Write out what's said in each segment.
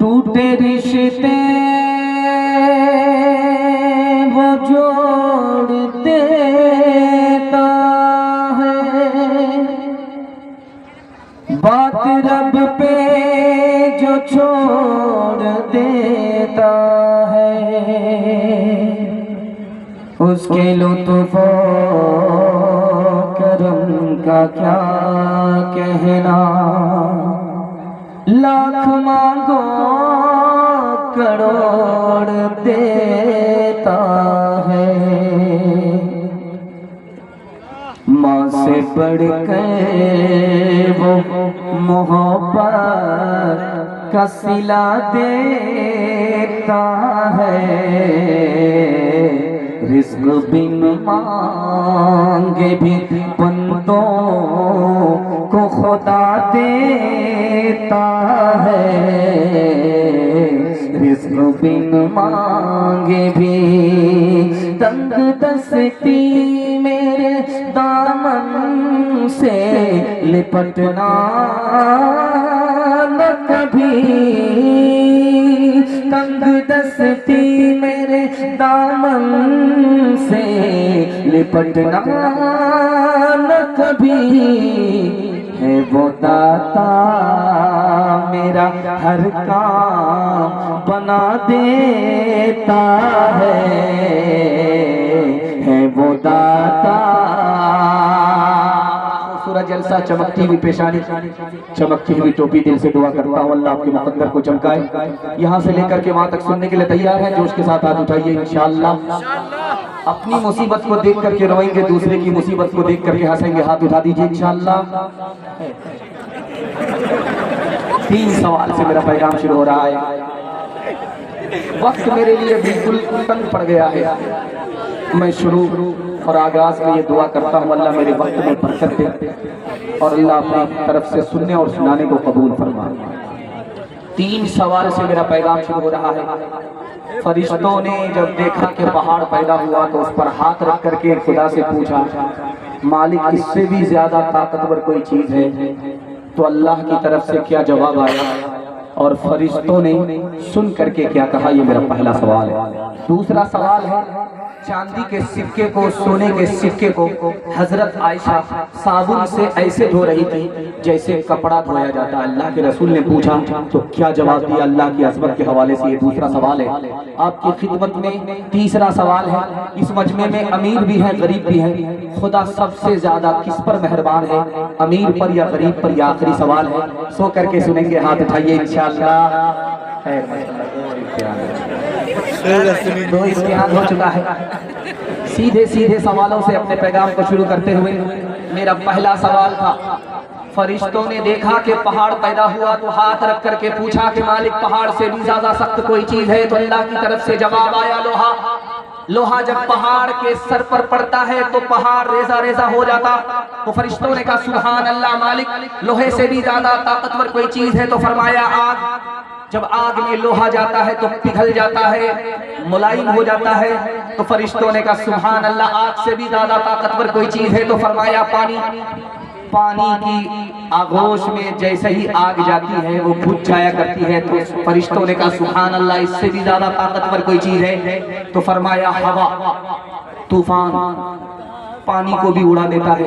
टूटे रिश्ते वो जोड़ देता है, बात रब पे जो छोड़ देता है, उसके लुत्फ़ करम का क्या कहना। लाख मांगो करोड़ देता है, माँ से बढ़कर वो मोहब्बत का सिला देता है। रिज़्क़ बिन मांगे भी बंदों को खुदा देता है। रिज़्क़ बिन मांगे भी तंग दस्ती मेरे दामन से लिपटना न कभी। तंग दस्ती मेरे दामन से लिपटना न कभी। है वो दाता मेरा हर काम बना देता है वो दाता। सूरज जलसा चमकती हुई पेशानी, चमकती हुई टोपी, दिल से दुआ करता हूँ अल्लाह आपके मुकद्दर को चमकाए। यहाँ से लेकर के वहाँ तक सुनने के लिए तैयार है? जोश के साथ हाथ उठाइए इंशाअल्लाह। अपनी मुसीबत को देख करके रोएंगे, दूसरे की मुसीबत को देख करके हंसेंगे। हाथ उठा दीजिए इंशाअल्लाह। 3 सवाल से मेरा पैगाम शुरू हो रहा है। वक्त मेरे लिए बिल्कुल तंग पड़ गया है। मैं शुरू और आगाज में ये दुआ करता हूँ अल्लाह मेरे वक्त में बरकत दे और अल्लाह अपनी तरफ से सुनने और सुनाने को कबूल फरमाए। 3 सवाल से मेरा पैगाम शुरू हो रहा है। फरिश्तों ने जब देखा कि पहाड़ पैदा हुआ तो उस पर हाथ रख करके खुदा से पूछा, मालिक इससे भी ज्यादा ताकतवर कोई चीज है? तो अल्लाह की तरफ से क्या जवाब आया और फरिश्तों ने सुन करके क्या कहा? ये मेरा पहला सवाल है। दूसरा सवाल है, चांदी के सिक्के को, सोने के सिक्के को हजरत आयशा साबुन से ऐसे धो रही थी जैसे कपड़ा धोया जाता है। अल्लाह के रसूल ने पूछा तो क्या जवाब दिया अल्लाह की अज़मत के हवाले से? ये दूसरा सवाल है आपकी खिदमत में। तीसरा सवाल है, इस मजमे में अमीर भी है गरीब भी है, खुदा सबसे ज्यादा किस पर मेहरबान है, अमीर पर या गरीब पर? यह आखिरी सवाल है। सो करके सुनेंगे, हाथ उठाइए इंशाअल्लाह। तो इम्तिहान हो चुका है। सीधे सीधे सवालों से अपने पैगाम को शुरू करते हुए मेरा पहला सवाल था, फरिश्तों ने देखा कि पहाड़ पैदा हुआ तो हाथ रख करके पूछा कि मालिक पहाड़ से भी ज्यादा सख्त कोई चीज है? तो अल्लाह की तरफ से जवाब आया लोहा। लोहा जब पहाड़ के सर पर पड़ता है तो पहाड़ रेजा रेजा हो जाता। तो फरिश्तों ने कहा सुभान अल्लाह मालिक, लोहे से भी ज्यादा ताकतवर कोई चीज है? तो फरमाया आग। जब आग में लोहा जाता है तो पिघल जाता है, मुलायम हो जाता है। तो फरिश्तों ने कहा सुभान अल्लाह, आग से भी ज्यादा ताकतवर कोई चीज है? तो फरमाया पानी। पानी की आगोश में जैसे ही आग जाती है वो बुझ जाया करती है, तो फरिश्तों ने कहा सुभान अल्लाह, इससे भी ज्यादा ताकतवर कोई चीज है? तो फरमाया हवा, तूफान पानी को भी उड़ा देता है।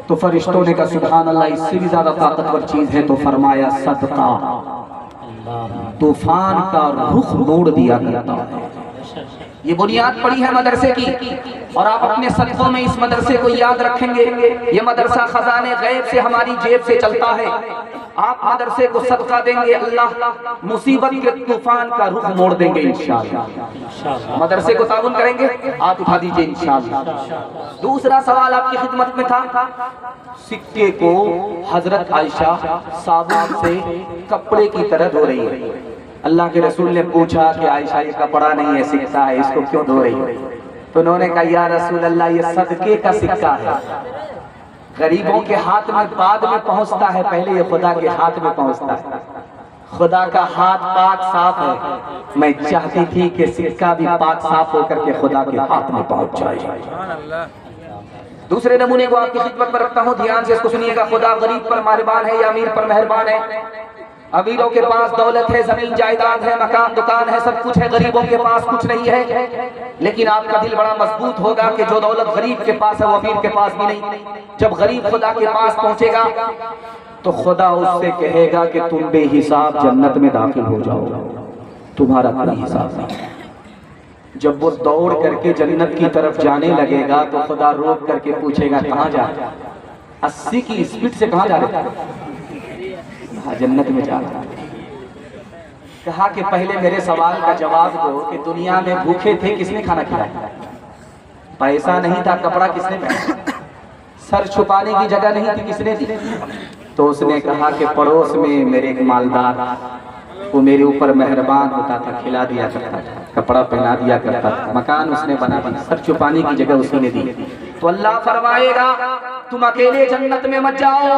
तो फरिश्तों ने कहा सुभान अल्लाह, इससे भी ज्यादा ताकतवर चीज है? तो फरमाया सदका, तूफान का रुख मोड़ दिया करता है। ये बुनियाद पड़ी है मदरसे की, और आप अपने सदकों में इस मदरसे को याद रखेंगे। ये मदरसा खजाने गैब से हमारी जेब से चलता है। आप मदरसे को सदका देंगे, अल्लाह मुसीबत के तूफान का रुख मोड़ देंगे इंशाअल्लाह। मदरसे को ताउन करेंगे, हाथ उठा दीजिए इंशाअल्लाह। दूसरा सवाल आपकी खिदमत में था, सिक्के को हजरत आयशा साबुन से कपड़े की तरह धो रही है। अल्लाह के रसूल ने पूछा कि आयशा ये कपड़ा नहीं है, सिक्का है, इसको क्यों धो रही है? तो उन्होंने कहा या रसूल अल्लाह, ये सदके का सिक्का है, गरीबों के हाथ में बाद में पहुंचता है, पहले ये खुदा के हाथ में पहुंचता है। खुदा का हाथ पाक साफ है, मैं चाहती थी कि सिक्का भी पाक साफ होकर के खुदा के हाथ में पहुंच जाए। दूसरे नमूने को आपकी खिदमत में रखता हूं, ध्यान से इसको सुनिएगा। खुदा गरीब पर मेहरबान है या अमीर पर मेहरबान है? अमीरों के पास दौलत है, जमीन जायदाद है, मकान दुकान है, सब कुछ है। गरीबों के पास कुछ नहीं है। लेकिन आपका दिल बड़ा मजबूत होगा कि जो दौलत गरीब के पास है वो अमीर के पास भी नहीं। जब गरीब खुदा के पास पहुंचेगा तो खुदा उससे कहेगा कि तुम बेहिसाब जन्नत में दाखिल हो जाओ, तुम्हारा कोई हिसाब नहीं। जब वो दौड़ करके जन्नत की तरफ जाने लगेगा तो खुदा रोक करके पूछेगा कहाँ जा रहे? 80 की स्पीड से कहाँ जा रहे? जन्नत में जा रहा। कहा कि पहले मेरे सवाल का जवाब दो कि दुनिया में भूखे थे, किसने खाना खिलाया? पैसा नहीं था, कपड़ा किसने पहना? सर छुपाने की जगह नहीं थी, किसने दी? तो उसने कहा कि पड़ोस में मेरे एक मालदार, वो मेरे ऊपर मेहरबान होता था, खिला दिया करता था, कपड़ा पहना दिया करता था, मकान उसने बना दिया, सर छुपाने की जगह उसने दी। तो अल्लाह फरमाएगा तुम अकेले जन्नत में मत जाओ,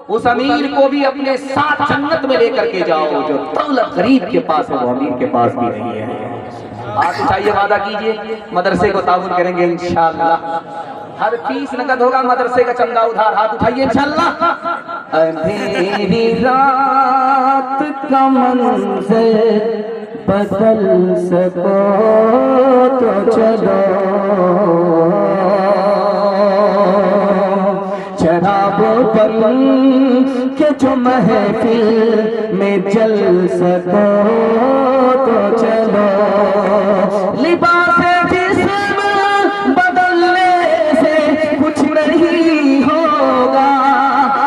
उस अमीर को भी अपने साथ जन्नत में लेकर के जाओ। जो दौलत गरीब के पास है वो अमीर के पास भी नहीं है। आप उठाइए, वादा कीजिए मदरसे को ताउन करेंगे इंशाअल्लाह। हर फीस नकद होगा, मदरसे का चंदा उधार। हाथ उठाइए इंशाअल्लाह। अंधेरी रात का मंज़र बदल सको तो चलो, शराबों पर के जो महफिल में जल सको तो चलो, लिबास जिस्म बदलने से कुछ नहीं होगा,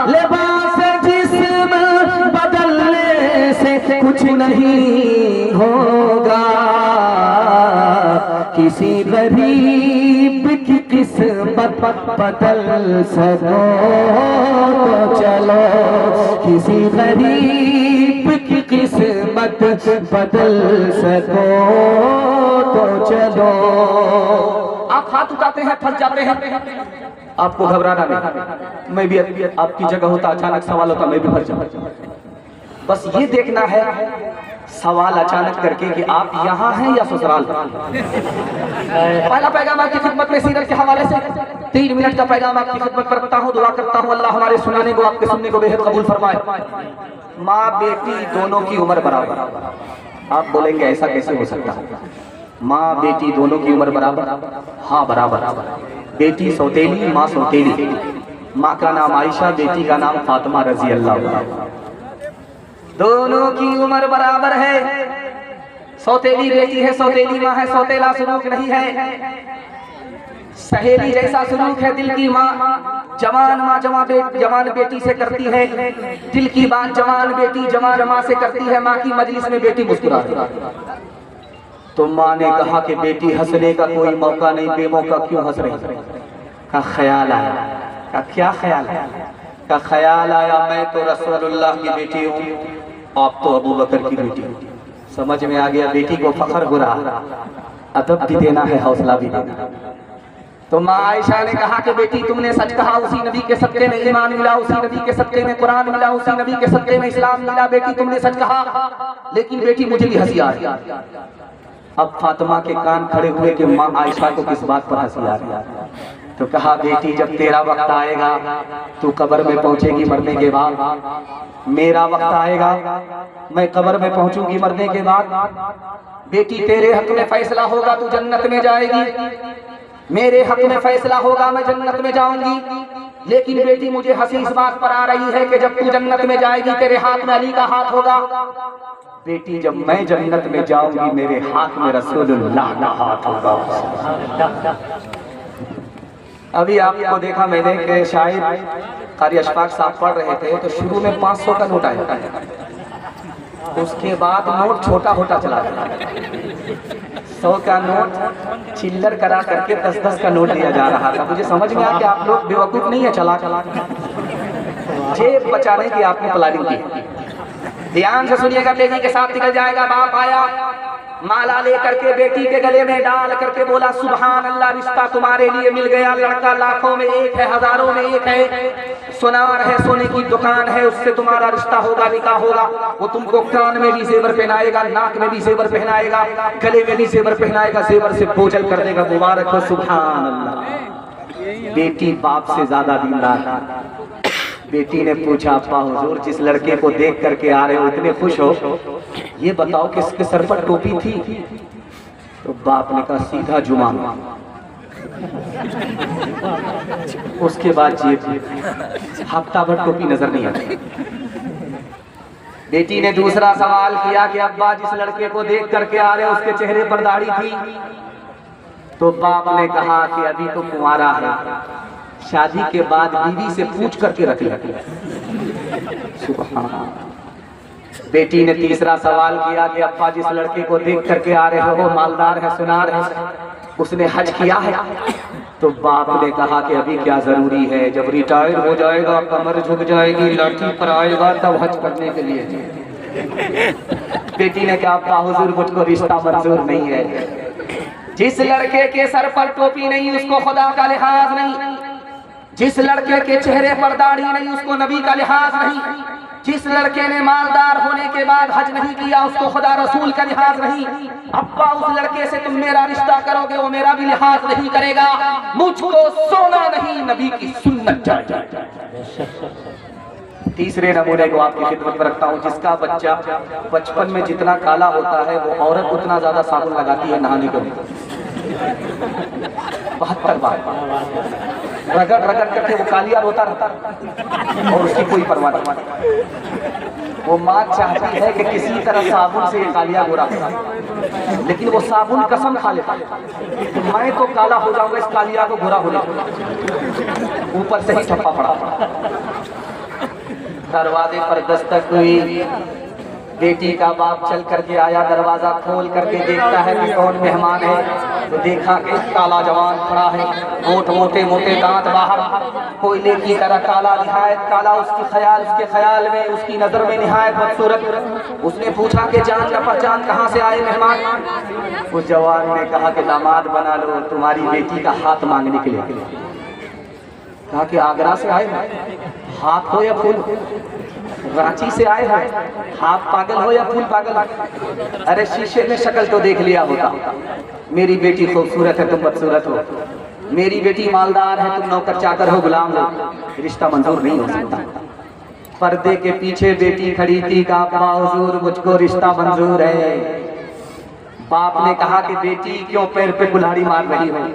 लिबास जिस्म बदलने से कुछ नहीं होगा, किसी गरीब की किस्मत बदल सको तो चलो, किसी गरीब की किस्मत बदल सको तो चलो। आप हाथ उठाते हैं, फंस जाते हैं, आपको घबराना नहीं। मैं भी आपकी जगह होता, अचानक सवाल होता, मैं भी फंस जाऊं। बस ये देखना है सवाल अचानक करके कि आप यहाँ हैं या ससुराल। पहला पैगाम आपकी खिदमत में सीरत के हवाले से 3 मिनट का पैगाम आपकी खिदमत पर रखता हूँ। दुआ करता हूँ अल्लाह हमारे सुनाने को, आपके सुनने को बेहद कबूल फरमाए। माँ बेटी दोनों की उम्र बराबर। आप बोलेंगे ऐसा कैसे हो सकता है? माँ बेटी दोनों की उम्र बराबर? हाँ बराबर। बेटी सौतेली, माँ सौतेली। माँ का नाम आयशा, बेटी का नाम फातिमा रजी अल्लाह। दोनों की उम्र बराबर है। सौतेली बेटी है, सौतेली माँ है, सौतेला सलूक नहीं है। सहेली जैसा सलूक है दिल की माँ। जवान माँ जवान बेटी से करती है, दिल की बात जवान बेटी जवान माँ से करती है। माँ की मजलिस में बेटी मुस्कुराती है। तो माँ ने कहा कि बेटी हंसने का कोई मौका नहीं, बेमौका क्यों हंस रही? का ख्याल आया। का क्या ख्याल आया? का ख्याल आया मैं तो रसूलुल्लाह की बेटी हूँ, आप तो अबू बकर की बेटी हो। समझ में आ गया, बेटी को फख्र हो रहा, अदब भी देना है, हौसला भी देना। तो माँ आयशा ने कहा कि बेटी तुमने सच कहा, उसी नबी के सदके में ईमान मिला, उसी नबी के सदके में कुरान मिला, उसी नबी के सदके में इस्लाम मिला। बेटी तुमने सच कहा, लेकिन बेटी मुझे भी हंसी आ रही। अब फातिमा के कान खड़े हुए कि माँ आयशा को किस बात पर हंसी आ रही है। तो कहा बेटी जब तेरा वक्त आएगा तू कब्र में पहुंचेगी मरने के बाद, मेरा वक्त आएगा मैं कब्र में पहुंचूंगी मरने के बाद। बेटी तेरे हक में फैसला होगा तू जन्नत में जाएगी, मेरे हक में फैसला होगा मैं जन्नत में जाऊंगी। लेकिन बेटी मुझे हंसी इस बात पर आ रही है कि जब तू जन्नत में जाएगी तेरे हाथ में अली का हाथ होगा। बेटी जब मैं जन्नत में जाऊंगी मेरे हाथ में रसूलुल्लाह का हाथ होगा। अभी आपको देखा मैंने कि शायद कारी अशफाक साहब पढ़ रहे थे तो शुरू में 500 का नोट आया, उसके बाद नोट छोटा होता चला गया। 100 का नोट चिल्लर करा करके 10-10 का नोट दिया जा रहा था। मुझे समझ में आया कि आप लोग बेवकूफ नहीं है, चला जेब बचाने की आपने प्लानिंग की। ध्यान से सुनिएगा, तेजी के साथ निकल जाएगा। बाप आया, माला लेकर के बेटी के गले में डाल करके बोला सुभान अल्लाह, रिश्ता तुम्हारे लिए मिल गया। लड़का लाखों में एक है, हजारों में एक है, सोनार है, सोने की दुकान है, उससे तुम्हारा रिश्ता होगा, निकाह होगा। वो तुमको कान में भी जेवर पहनाएगा, नाक में भी जेवर पहनाएगा, गले में भी जेवर पहनाएगा, जेवर से बोझल कर देगा। मुबारक हो, सुभान अल्लाह। बेटी बाप से ज्यादा दीनदार। बेटी ने पूछा अब्बा हुजूर, जिस लड़के को देख करके आ रहे हो इतने खुश हो, ये बताओ किसके सर पर टोपी थी? तो बाप ने कहा सीधा जुमा। उसके बाद जेब, हफ्ता भर टोपी नजर नहीं आती। बेटी ने दूसरा सवाल किया कि अब्बा जिस लड़के को देख करके आ रहे हो उसके चेहरे पर दाढ़ी थी? तो बाप ने कहा कि अभी तो कुंवारा है, शादी के बाद बीवी से पूछ करके रख ले। सुभान। बेटी ने तीसरा सवाल किया कि अब्बा जिस लड़के को देख करके आ रहे हो मालदार है, सुनार है, उसने हज किया है? तो बाप ने कहा कि अभी क्या जरूरी है, जब रिटायर हो जाएगा कमर झुक जाएगी, लाठी पर आएगा तब हज करने के लिए। बेटी ने कहा अब्बा हुजूर मुझको रिश्ता मंजूर नहीं है। जिस लड़के के सर पर टोपी नहीं उसको खुदा का लिहाज नहीं, जिस लड़के के चेहरे पर दाढ़ी नहीं उसको नबी का लिहाज नहीं, जिस लड़के ने मालदार होने के बाद हज नहीं किया उसको खुदा रसूल का लिहाज नहीं। अब्बा उस लड़के से तुम मेरा रिश्ता करोगे वो मेरा भी लिहाज नहीं करेगा। मुझको सोना नहीं, नबी की सुन्नत चाहिए। तीसरे नमूने को आपकी खिदमत में रखता हूँ, जिसका बच्चा बचपन में जितना काला होता है वो औरत उतना ज्यादा साबुन लगाती है नहाने के लिए। 72 बार रगड़ रगड़ करके वो कालिया रोता रहता और उसकी कोई परवाह नहीं। वो माँ चाहती है कि किसी तरह साबुन से ये कालिया गोरा हो, लेकिन वो साबुन कसम खा लेता तो मैं तो काला हो जाऊंगा, इस कालिया को गोरा होने ऊपर से ही ठप्पा पड़ा। दरवाजे पर दस्तक हुई, बेटी का बाप चल करके आया, दरवाजा खोल करके देखता है कि कौन मेहमान है। तो देखा कि काला जवान खड़ा है, मोट मोटे मोटे दांत बाहर, कोयले की तरह काला, निहायत काला। उसके ख्याल में उसकी नजर में निहायत बदसूरत। उसने पूछा कि जान न पहचान कहाँ से आए मेहमान? उस जवान ने कहा कि दामाद बना लो, तुम्हारी बेटी का हाथ मांगने के लिए। कहा कि आगरा से आए हैं, हाथ हो या फूल? रांची से आए हैं, हाथ पागल हो या फूल पागल? अरे शीशे में शक्ल तो देख लिया होता। मेरी बेटी खूबसूरत है, तुम बदसूरत हो। मेरी बेटी मालदार है, तुम नौकर चाकर हो, गुलाम हो। रिश्ता मंजूर नहीं हो सकता। पर्दे के पीछे बेटी खड़ी थी, कहा अब्बा हुजूर मुझको रिश्ता मंजूर है। बाप ने कहा कि बेटी क्यों पैर पे कुल्हाड़ी मार रही हो,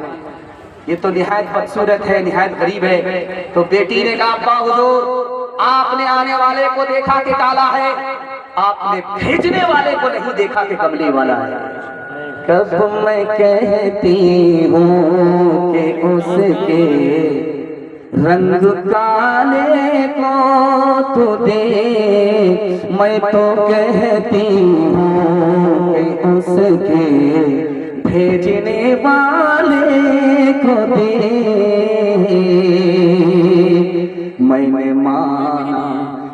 ये तो निहायत बदसूरत है, निहायत गरीब है। तो बेटी ने कहा अब्बा हुजूर आपने आने वाले को देखा कि काला है, आपने भेजने वाले को नहीं देखा कि कमली वाला है। कब मैं कहती हूँ कि उसके रंग काले को तू देख, मैं तो कहती हूँ कि उसके भेजने वाले को देख। मैंने माना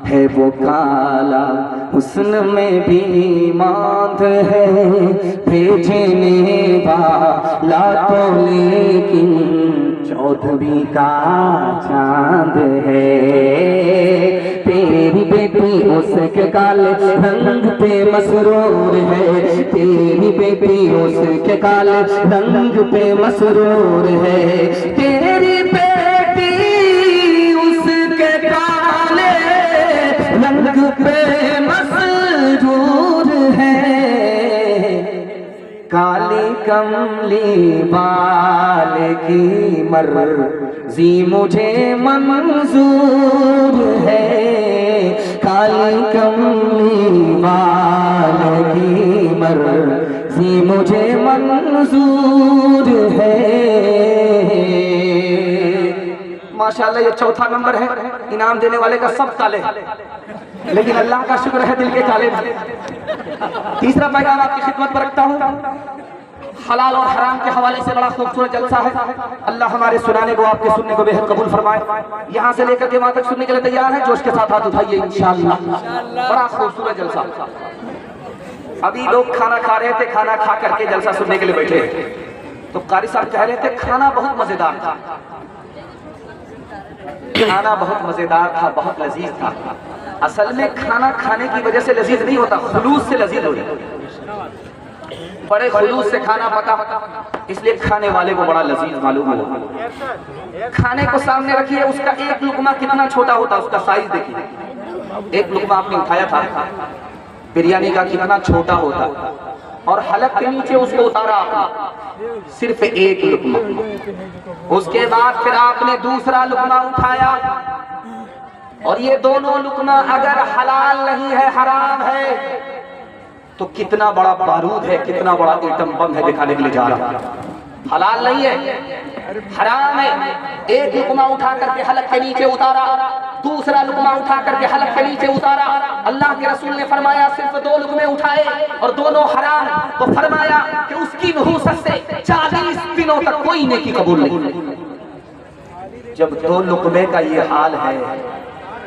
है वो काला, हुस्न में भी मांद है, भेजने वाला तो लेकिन चौधरी का चांद है। तेरी बेटी उसके काले रंग पे मसरूर है, तेरी बेटी उसके काले रंग पे मसरूर है, तेरी बेटी उसके काले रंग पे मसरूर है, काली कमली बाल की मर्जी मुझे मंजूर है, काली कमली बाल की मर्जी मुझे मंजूर है। माशाल्लाह ये चौथा नंबर है। इनाम देने वाले का सब काले, लेकिन अल्लाह का शुक्र है दिल के काले। तीसरा पैगाम आपकी खिदमत पर रखता हूँ, हलाल और हराम के हवाले से बड़ा खूबसूरत जलसा है। अल्लाह हमारे सुनाने को आपके सुनने को बेहद कबूल फरमाए। यहाँ से लेकर के वहां तक सुनने के लिए तैयार है, जोश के साथ हाथ उठाइए इंशाअल्लाह। बड़ा खूबसूरत जलसा। अभी लोग खाना खा रहे थे, खाना खा करके जलसा सुनने के लिए बैठे, तो कारी साहब कह रहे थे खाना बहुत मजेदार था, खाना बहुत मजेदार था, बहुत लजीज था। असल में खाना खाने की वजह से लजीज नहीं होता, खुलूस से लजीज हो जाता। बड़े खुलूस से खाना पका, इसलिए खाने वाले को बड़ा लजीज मालूम हो। खाने को सामने रखिए, उसका एक लुकमा कितना छोटा होता है, उसका साइज देखिए। एक लुकमा आपने उठाया था बिरयानी का, कितना छोटा होता, और हलक के नीचे उसको उतारा आपने, सिर्फ एक लुकमा। उसके बाद फिर आपने दूसरा लुकमा उठाया, और ये दोनों लुकमा अगर हलाल नहीं है, हराम है, तो कितना बड़ा बारूद है, कितना बड़ा एटम बम है दिखाने के लिए जा रहा है। हलाल नहीं है, हराम है। एक लुकमा उठा करके हलक के नीचे उतारा, दूसरा लुकमा उठा करके हलक के नीचे उतारा। अल्लाह के रसूल ने फरमाया सिर्फ दो लुकमे उठाए और दोनों हराम, तो फरमाया कि उसकी नहूसत से 40 दिनों तक कोई नेकी कबूल नहीं। जब दो लुकमे का ये हाल है,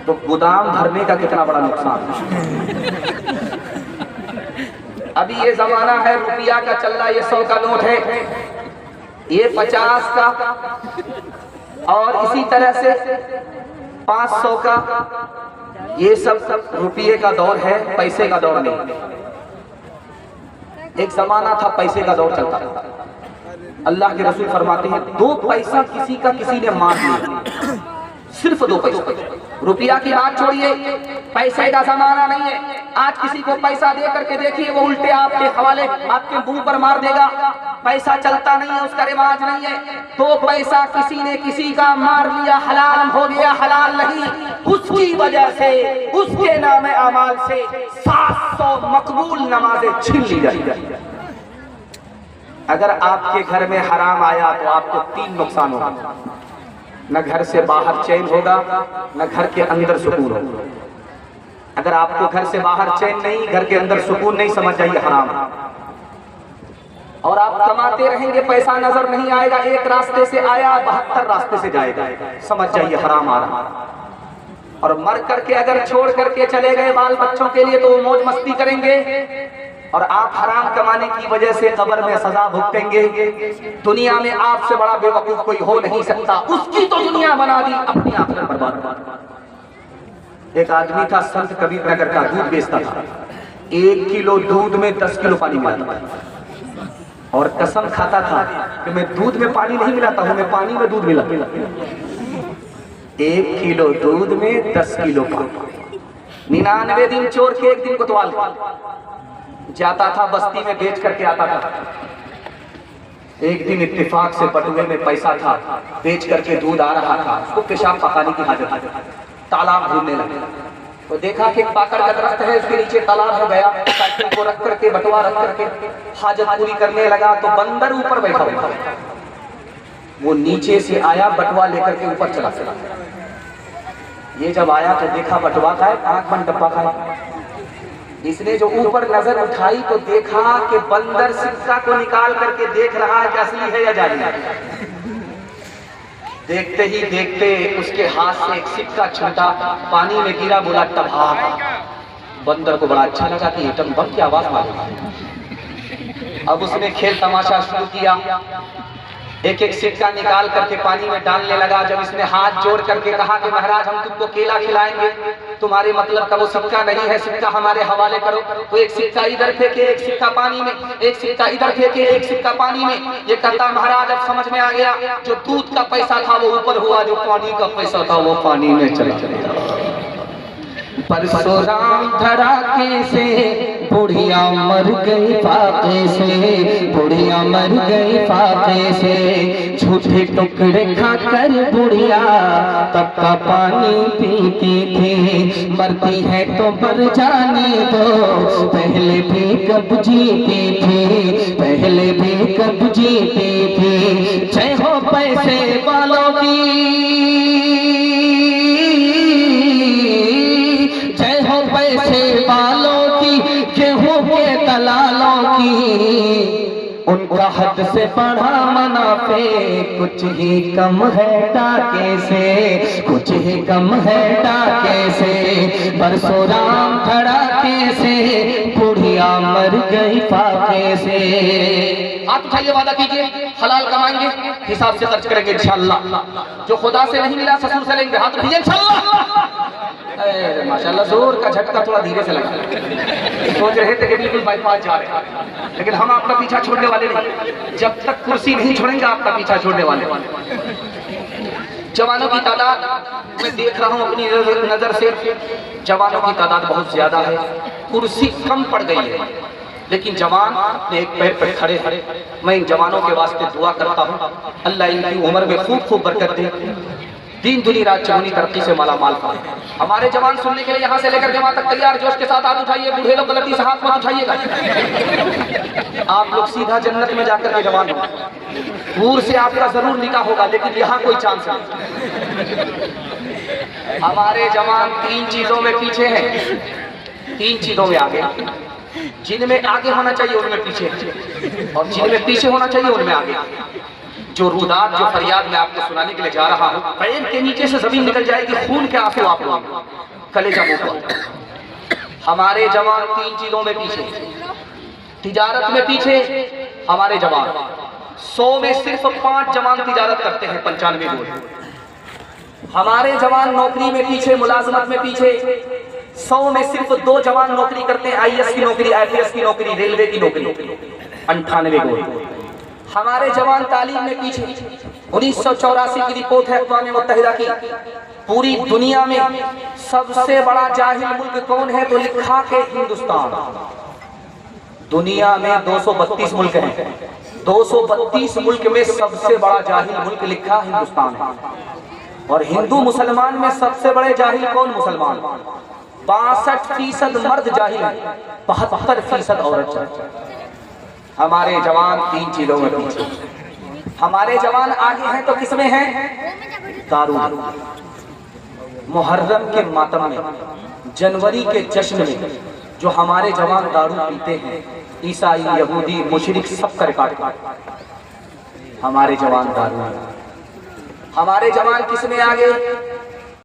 तो गोदाम भरने का कितना बड़ा नुकसान है। अभी ये जमाना है रुपया का चल रहा, ये 100 का नोट है, ये 50 का, और इसी तरह से 500 का, ये सब रुपये का दौर है, पैसे का दौर नहीं। एक जमाना था पैसे का दौर चलता था। अल्लाह के रसूल फरमाते हैं 2 पैसा किसी का किसी ने मार दिया, सिर्फ 2 पैसा। रुपया की बात छोड़िए, पैसे का जमाना नहीं है। आज किसी को पैसा दे करके देखिए, वो उल्टे आपके हवाले आपके मुंह पर मार देगा। पैसा चलता नहीं है, उसका रिवाज नहीं है। तो पैसा किसी ने किसी का मार लिया, हलाल हो गया, हलाल नहीं, उसकी वजह से, उसके नाम अमाल से 700 मकबूल नमाजें छीन ली जाएगी। अगर आपके घर में हराम आया तो आपको 3 नुकसान होगा, न घर से बाहर चैन होगा, न घर के अंदर सुकून होगा। अगर आपको घर से बाहर चैन नहीं, घर के अंदर सुकून नहीं, समझ जाइए हराम। और आप कमाते रहेंगे, पैसा नजर नहीं आएगा, एक रास्ते से आया 72 रास्ते से जाएगा, समझ जाइए हराम आ रहा। और मर करके अगर छोड़ करके चले गए बाल बच्चों के लिए, तो वो मौज मस्ती करेंगे, और आप हराम कमाने की वजह से कब्र में सजा भुगतेंगे। दुनिया में आपसे बड़ा बेवकूफ कोई हो नहीं सकता, उसकी तो दुनिया बना दी, अपनी आखिरत बर्बाद। एक आदमी था, संत कबीर नगर का, दूध बेचता था। 1 किलो दूध में 10 किलो पानी मिलाता था, और कसम खाता था कि मैं दूध में पानी नहीं मिलाता हूं, मैं पानी में दूध मिलाता। 1 किलो दूध में 10 किलो पानी। 99 दिन चोर के 1 दिन कोतवाल जाता था, बस्ती में बेच करके आता था। एक दिन इत्तेफाक से बटुए में पैसा था, बेच करके दूध आ रहा था, उसको पेशाब पकाने की हाजत थी। तालाब ढूंढने लगे, तो देखा कि पाकड़ का दरख्त है, उसके नीचे तालाब हो गया। साइकिल को रख करके, बटुआ रख करके हाजत पूरी करने लगा, तो बंदर ऊपर बैठा हुआ। वो नीचे से आया, बटुआ लेकर के ऊपर चला। ये जब आया तो देखा बटुआ का है, आंख बंद डब्बा का है। इसने जो ऊपर नजर उठाई तो देखा कि बंदर सिक्का को निकाल करके देख रहा है कि असली है या जाली है। देखते ही देखते उसके हाथ से एक सिक्का छूटा, पानी में गिरा, बोला तबाह। बंदर को बड़ा अच्छा लगा कि एटम बम की आवाज मालूम है। अब उसने खेल तमाशा शुरू किया। एक एक सिक्का निकाल करके पानी में डालने लगा। जब इसने हाथ जोड़ करके कहा कि महाराज हम तुमको केला खिलाएंगे, तुम्हारे मतलब का वो सिक्का नहीं है, सिक्का हमारे हवाले करो, तो एक सिक्का इधर फेंके, एक सिक्का पानी में, एक सिक्का इधर फेंके, एक सिक्का पानी में। ये कहता महाराज अब समझ में आ गया, जो दूध का पैसा था वो ऊपर हुआ, जो पानी का पैसा था वो पानी में चला गया। परशुराम धड़ाके से बुढ़िया मर गई फाके से, बुढ़िया मर गई फाके से। झूठे टुकड़े खाकर बुढ़िया तब का पानी पीती थी। मरती है तो मर जाने दो, पहले भी कब जीती थी, पहले भी कब जीती थी। जय हो पैसे वालों की, पैसे वालों की, गेहूं के दलालों की। उनका हद से बढ़ा मुनाफे, कुछ ही कम है टाके से, कुछ ही कम है टाके से। परशुराम धड़ाके से बुढ़िया मर गई फाके से। हाथ उठाइए, वादा कीजिए हलाल कमाएंगे, हिसाब से खर्च करेंगे इंशाअल्लाह। जो खुदा से नहीं मिला ससुर से लेंगे, हाथ उठाइए इंशाअल्लाह। माशाअल्लाह जोर का झटका थोड़ा धीरे से लगा। सोच रहे थे कि बिल्कुल बाईपास जा रहे हैं, लेकिन हम आपका पीछा छोड़ने वाले नहीं। जब तक कुर्सी नहीं छोड़ेंगे आपका पीछा छोड़ने वाले। जवानों की तादाद मैं देख रहा हूँ अपनी नजर से, जवानों की तादाद बहुत ज्यादा है, कुर्सी कम पड़ गई है, लेकिन जवान अपने एक पैर पर खड़े खड़े। मैं इन जवानों के वास्ते दुआ करता हूँ, अल्लाह इनकी उम्र में खूब खूब बरकत दे, दिन दुनी रात चौगुनी तरक्की से माला माल पाए। हमारे जवान सुनने के लिए यहाँ से लेकर जमा तक तैयार, जोश के साथ हाथ उठाइए। बूढ़े लोग गलती से हाथ मत उठाइएगा, आप लोग सीधा जन्नत में जाकर के जवान हो। दूर से आपका जरूर निकाह होगा, लेकिन यहाँ कोई चांस नहीं। हमारे जवान तीन चीजों में पीछे हैं, तीन चीजों में आगे। जिनमें आगे होना चाहिए उनमें पीछे, और जिनमें पीछे होना चाहिए उनमें आगे। जो रुदात, जो फरियाद मैं आपको सुनाने के लिए जा रहा हूँ, पैर के नीचे से जमीन निकल जाएगी, खून के आंसू आप लोग कलेजा मुंह। हमारे जवान तीन चीजों में पीछे, तिजारत में पीछे हमारे जवान। 100 में सिर्फ 5 जवान तिजारत करते हैं, 95 गोल। हमारे जवान नौकरी में पीछे, मुलाजमत में पीछे। 100 में सिर्फ 2 जवान नौकरी करते हैं, IAS की नौकरी, IPS की नौकरी, रेलवे की नौकरी, 98 गोल। हमारे जवान तालीम में पीछे। 1984 की रिपोर्ट है अक़वाम मुत्तहिदा की, पूरी दुनिया में सबसे बड़ा जाहिल मुल्क कौन है, तो लिखा के हिंदुस्तान। दुनिया में 232 मुल्क हैं, 232 मुल्क में सबसे बड़ा जाहिल मुल्क लिखा हिंदुस्तान है। और हिंदू मुसलमान में सबसे बड़े जाहिल कौन? मुसलमान। 62% मर्द जाहिल है, 72% औरत। हमारे जवान तीन चीजों में पीछे। हमारे जवान आगे हैं तो किसमें हैं? दारू। मुहर्रम के मातम में, जनवरी के जश्न में जो हमारे जवान दारू पीते हैं, ईसाई, यहूदी, मुशरिक सबका रिकॉर्ड। हमारे जवान दारू। हमारे जवान किसमें आगे?